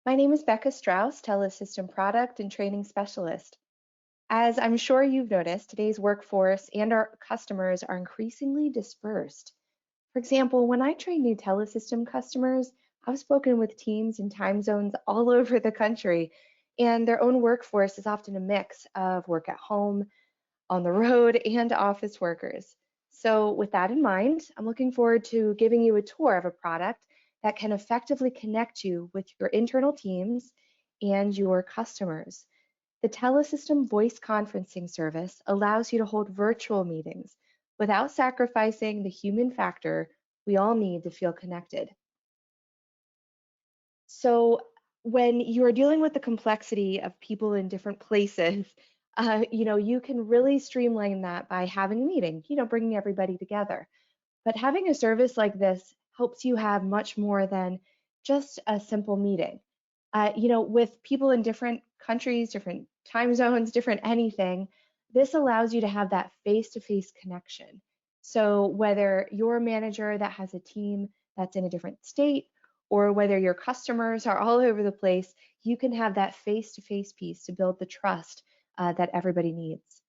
My name is Becca Strauss, Telesystem Product and Training Specialist. As I'm sure you've noticed, today's workforce and our customers are increasingly dispersed. For example, when I train new Telesystem customers, I've spoken with teams in time zones all over the country, and their own workforce is often a mix of work at home, on the road, and office workers. So, with that in mind, I'm looking forward to giving you a tour of a product that can effectively connect you with your internal teams and your customers. The Telesystem voice conferencing service allows you to hold virtual meetings without sacrificing the human factor we all need to feel connected. So when you are dealing with the complexity of people in different places, you can really streamline that by having a meeting, bringing everybody together. But having a service like this helps you have much more than just a simple meeting. With people in different countries, different time zones, different anything, this allows you to have that face-to-face connection. So whether you're a manager that has a team that's in a different state, or whether your customers are all over the place, you can have that face-to-face piece to build the trust that everybody needs.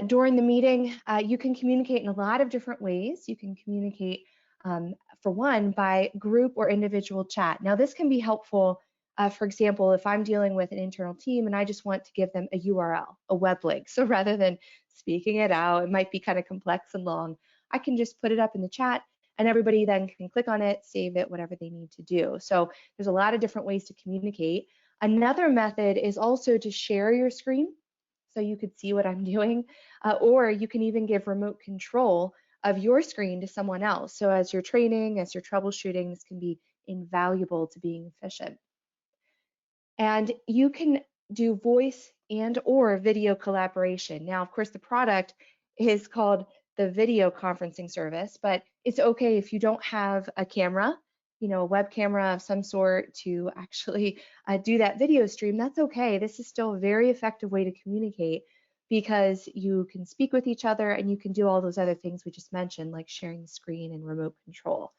During the meeting, you can communicate in a lot of different ways. You can communicate, for one, by group or individual chat. Now, this can be helpful. For example, if I'm dealing with an internal team and I just want to give them a URL, a web link. So rather than speaking it out, it might be kind of complex and long. I can just put it up in the chat and everybody then can click on it, save it, whatever they need to do. So there's a lot of different ways to communicate. Another method is also to share your screen so you could see what I'm doing, or you can even give remote control of your screen to someone else. So as you're training, as you're troubleshooting, this can be invaluable to being efficient. And you can do voice and or video collaboration. Now, of course, the product is called the video conferencing service, but it's okay if you don't have a camera, a web camera of some sort to actually do that video stream. That's okay. This is still a very effective way to communicate because you can speak with each other and you can do all those other things we just mentioned, like sharing the screen and remote control.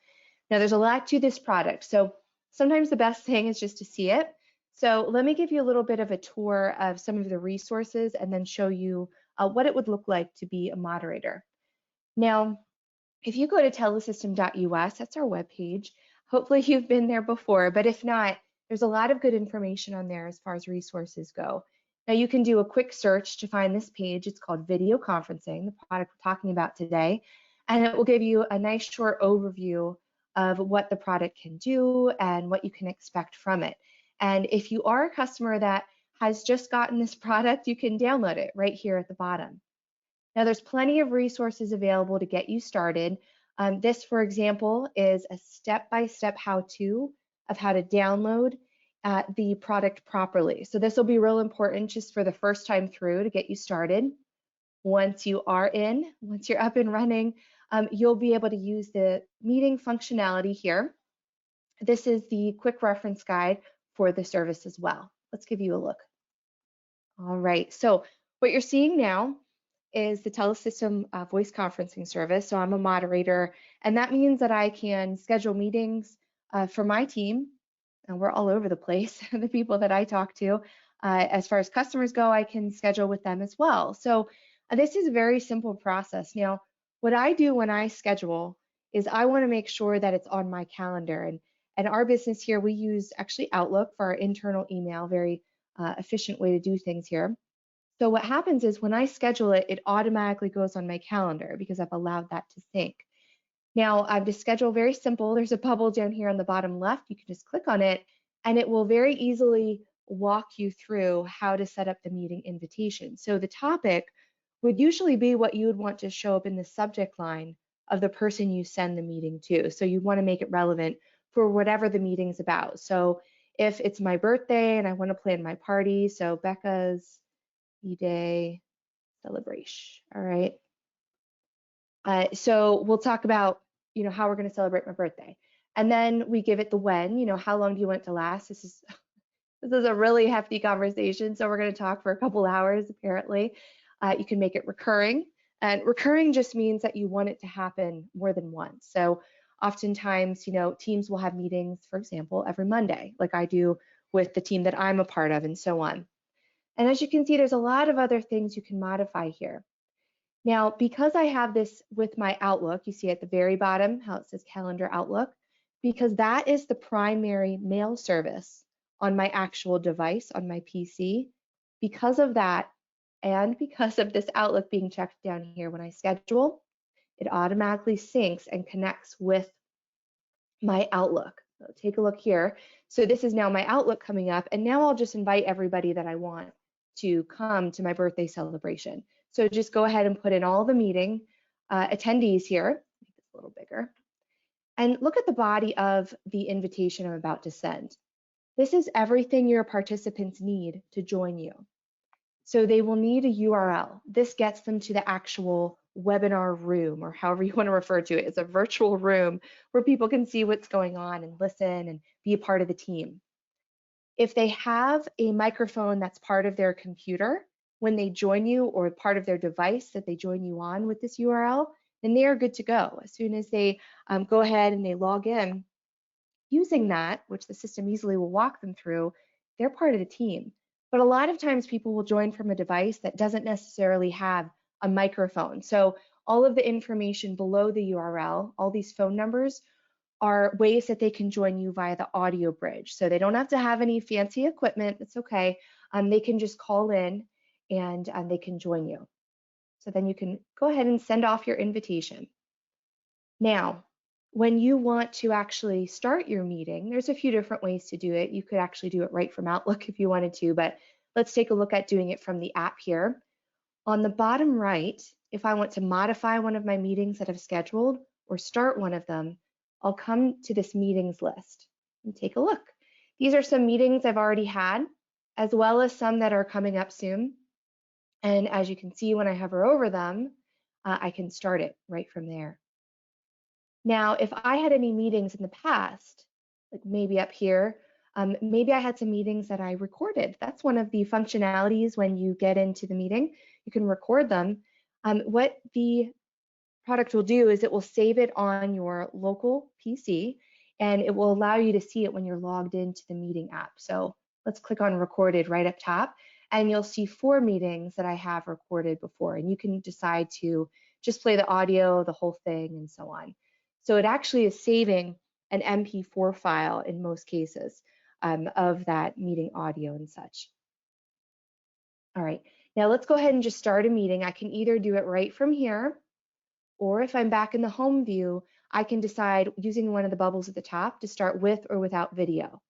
Now, there's a lot to this product, so sometimes the best thing is just to see it. So let me give you a little bit of a tour of some of the resources and then show you what it would look like to be a moderator. Now, if you go to telesystem.us, that's our webpage. Hopefully you've been there before, but if not, there's a lot of good information on there as far as resources go. Now you can do a quick search to find this page. It's called Video Conferencing, the product we're talking about today, and it will give you a nice short overview of what the product can do and what you can expect from it. And if you are a customer that has just gotten this product, you can download it right here at the bottom. Now there's plenty of resources available to get you started. This, for example, is a step-by-step how-to of how to download the product properly. So this will be real important just for the first time through to get you started. Once you are in, once you're up and running, you'll be able to use the meeting functionality here. This is the quick reference guide for the service as well. Let's give you a look. All right, so what you're seeing now is the Telesystem voice conferencing service. So I'm a moderator, and that means that I can schedule meetings for my team, and we're all over the place, the people that I talk to. As far as customers go, I can schedule with them as well. So this is a very simple process. Now, what I do when I schedule is I want to make sure that it's on my calendar. And our business here, we use actually Outlook for our internal email, very efficient way to do things here. So what happens is when I schedule it, it automatically goes on my calendar because I've allowed that to sync. Now, I've just scheduled very simple. There's a bubble down here on the bottom left. You can just click on it, and it will very easily walk you through how to set up the meeting invitation. So the topic would usually be what you would want to show up in the subject line of the person you send the meeting to. So you want to make it relevant for whatever the meeting's about. So if it's my birthday and I want to plan my party, so Becca's B-Day celebration, all right? So we'll talk about, how we're going to celebrate my birthday. And then we give it the when, how long do you want it to last? This is a really hefty conversation, so we're going to talk for a couple hours, apparently. You can make it recurring, and recurring just means that you want it to happen more than once. So oftentimes, teams will have meetings, for example, every Monday, like I do with the team that I'm a part of, and so on. And as you can see, there's a lot of other things you can modify here. Now, because I have this with my Outlook, you see at the very bottom how it says Calendar Outlook, because that is the primary mail service on my actual device, on my PC. Because of that, and because of this Outlook being checked down here when I schedule, it automatically syncs and connects with my Outlook. So take a look here. So this is now my Outlook coming up, and now I'll just invite everybody that I want to come to my birthday celebration. So just go ahead and put in all the meeting attendees here, make this a little bigger, and look at the body of the invitation I'm about to send. This is everything your participants need to join you. So they will need a URL. This gets them to the actual webinar room, or however you want to refer to it. It's a virtual room where people can see what's going on and listen and be a part of the team. If they have a microphone that's part of their computer when they join you, or part of their device that they join you on with this URL, then they are good to go. As soon as they go ahead and they log in using that, which the system easily will walk them through, they're part of the team. But a lot of times people will join from a device that doesn't necessarily have a microphone. So all of the information below the URL, all these phone numbers, are ways that they can join you via the audio bridge. So they don't have to have any fancy equipment. It's okay. They can just call in and they can join you. So then you can go ahead and send off your invitation. Now, when you want to actually start your meeting, there's a few different ways to do it. You could actually do it right from Outlook if you wanted to, but let's take a look at doing it from the app here. On the bottom right, if I want to modify one of my meetings that I've scheduled or start one of them, I'll come to this meetings list and take a look. These are some meetings I've already had, as well as some that are coming up soon. And as you can see, when I hover over them, I can start it right from there. Now, if I had any meetings in the past, like maybe up here, maybe I had some meetings that I recorded. That's one of the functionalities when you get into the meeting. You can record them. What the product will do is it will save it on your local PC, and it will allow you to see it when you're logged into the meeting app. So let's click on recorded right up top, and you'll see 4 meetings that I have recorded before, and you can decide to just play the audio, the whole thing, and so on. So it actually is saving an MP4 file in most cases of that meeting audio and such. All right, now let's go ahead and just start a meeting. I can either do it right from here, or if I'm back in the home view, I can decide using one of the bubbles at the top to start with or without video.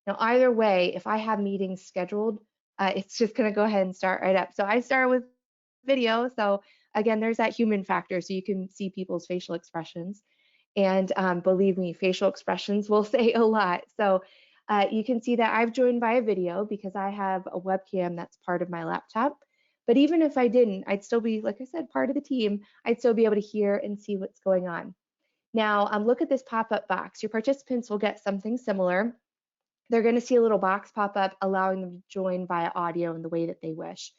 Now, either way, if I have meetings scheduled, it's just going to go ahead and start right up. So I start with video. So again, there's that human factor, so you can see people's facial expressions. And believe me, facial expressions will say a lot. So you can see that I've joined via video because I have a webcam that's part of my laptop. But even if I didn't, I'd still be, like I said, part of the team. I'd still be able to hear and see what's going on. Now, look at this pop-up box. Your participants will get something similar. They're going to see a little box pop up allowing them to join via audio in the way that they wish.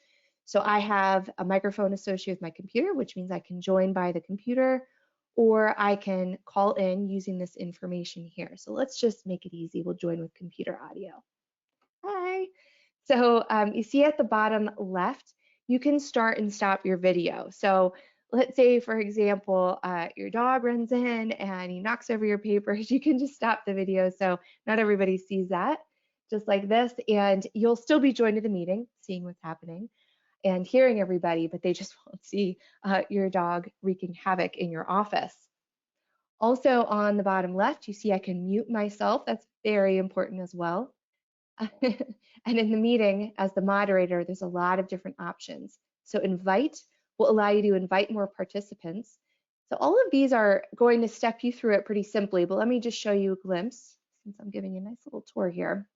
So I have a microphone associated with my computer, which means I can join by the computer, or I can call in using this information here. So let's just make it easy. We'll join with computer audio. Hi. So you see at the bottom left, you can start and stop your video. So let's say, for example, your dog runs in and he knocks over your papers. You can just stop the video so not everybody sees that, just like this. And you'll still be joined to the meeting, seeing what's happening and hearing everybody, but they just won't see your dog wreaking havoc in your office. Also on the bottom left, you see I can mute myself. That's very important as well. And in the meeting, as the moderator, there's a lot of different options. So invite will allow you to invite more participants. So all of these are going to step you through it pretty simply, but let me just show you a glimpse since I'm giving you a nice little tour here.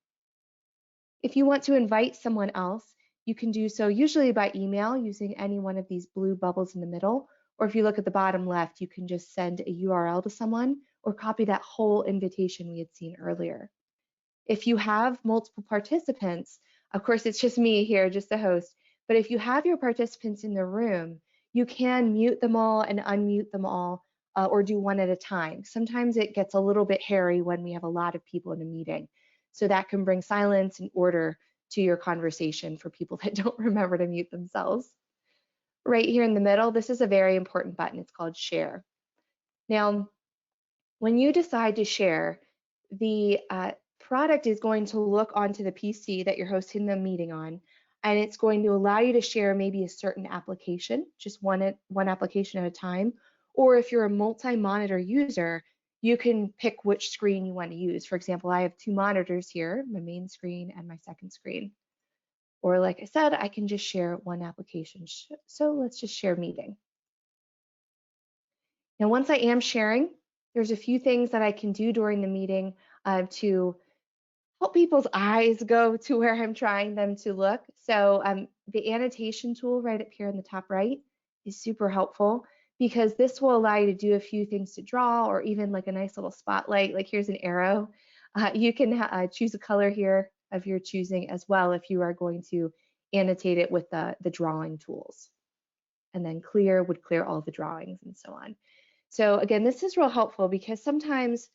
If you want to invite someone else, you can do so usually by email using any one of these blue bubbles in the middle, or if you look at the bottom left, you can just send a URL to someone or copy that whole invitation we had seen earlier. If you have multiple participants, of course, it's just me here, just the host, but if you have your participants in the room, you can mute them all and unmute them all or do one at a time. Sometimes it gets a little bit hairy when we have a lot of people in a meeting. So that can bring silence and order to your conversation for people that don't remember to mute themselves. Right here in the middle, this is a very important button. It's called Share. Now, when you decide to share, the product is going to look onto the PC that you're hosting the meeting on, and it's going to allow you to share maybe a certain application, just one application at a time. Or if you're a multi-monitor user, you can pick which screen you want to use. For example, I have 2 monitors here, my main screen and my second screen. Or like I said, I can just share one application. So let's just share meeting. Now, once I am sharing, there's a few things that I can do during the meeting to help people's eyes go to where I'm trying them to look. So the annotation tool right up here in the top right is super helpful because this will allow you to do a few things to draw, or even like a nice little spotlight. Like here's an arrow. You can choose a color here of your choosing as well if you are going to annotate it with the drawing tools. And then clear would clear all the drawings and so on. So again, this is real helpful because sometimes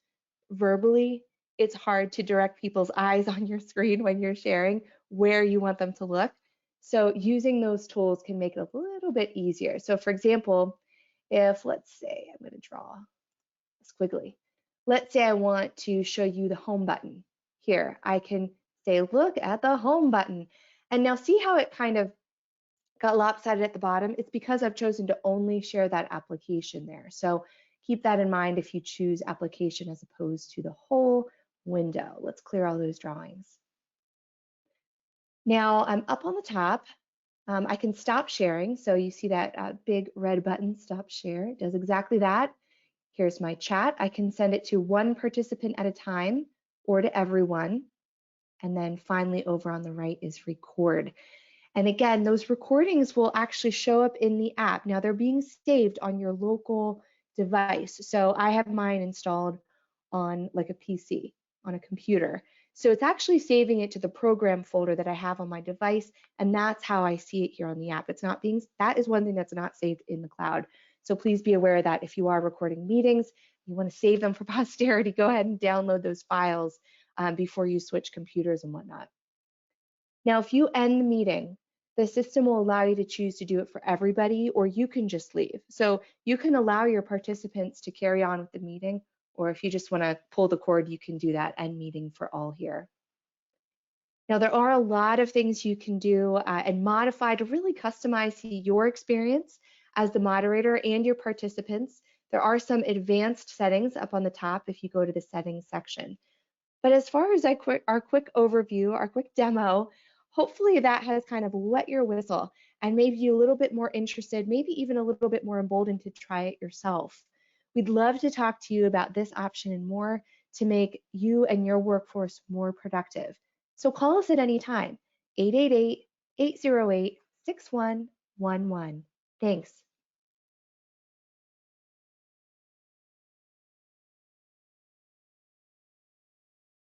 verbally, it's hard to direct people's eyes on your screen when you're sharing where you want them to look. So using those tools can make it a little bit easier. So for example, if let's say I'm going to draw a squiggly. Let's say I want to show you the home button. Here, I can say, look at the home button. And now see how it kind of got lopsided at the bottom? It's because I've chosen to only share that application there. So keep that in mind if you choose application as opposed to the whole window. Let's clear all those drawings. Now I'm up on the top. I can stop sharing. So you see that big red button, stop share. It does exactly that. Here's my chat. I can send it to one participant at a time or to everyone. And then finally over on the right is record. And again, those recordings will actually show up in the app. Now they're being saved on your local device. So I have mine installed on like a PC, on a computer. So it's actually saving it to the program folder that I have on my device. And that's how I see it here on the app. It's not being, that is one thing that's not saved in the cloud. So please be aware that if you are recording meetings, you want to save them for posterity, go ahead and download those files before you switch computers and whatnot. Now, if you end the meeting, the system will allow you to choose to do it for everybody, or you can just leave. So you can allow your participants to carry on with the meeting, or if you just want to pull the cord, you can do that end meeting for all here. Now, there are a lot of things you can do and modify to really customize your experience as the moderator and your participants. There are some advanced settings up on the top if you go to the settings section. But as far as our quick overview, our quick demo, hopefully that has kind of wet your whistle and made you a little bit more interested, maybe even a little bit more emboldened to try it yourself. We'd love to talk to you about this option and more to make you and your workforce more productive. So call us at any time, 888-808-6111. Thanks.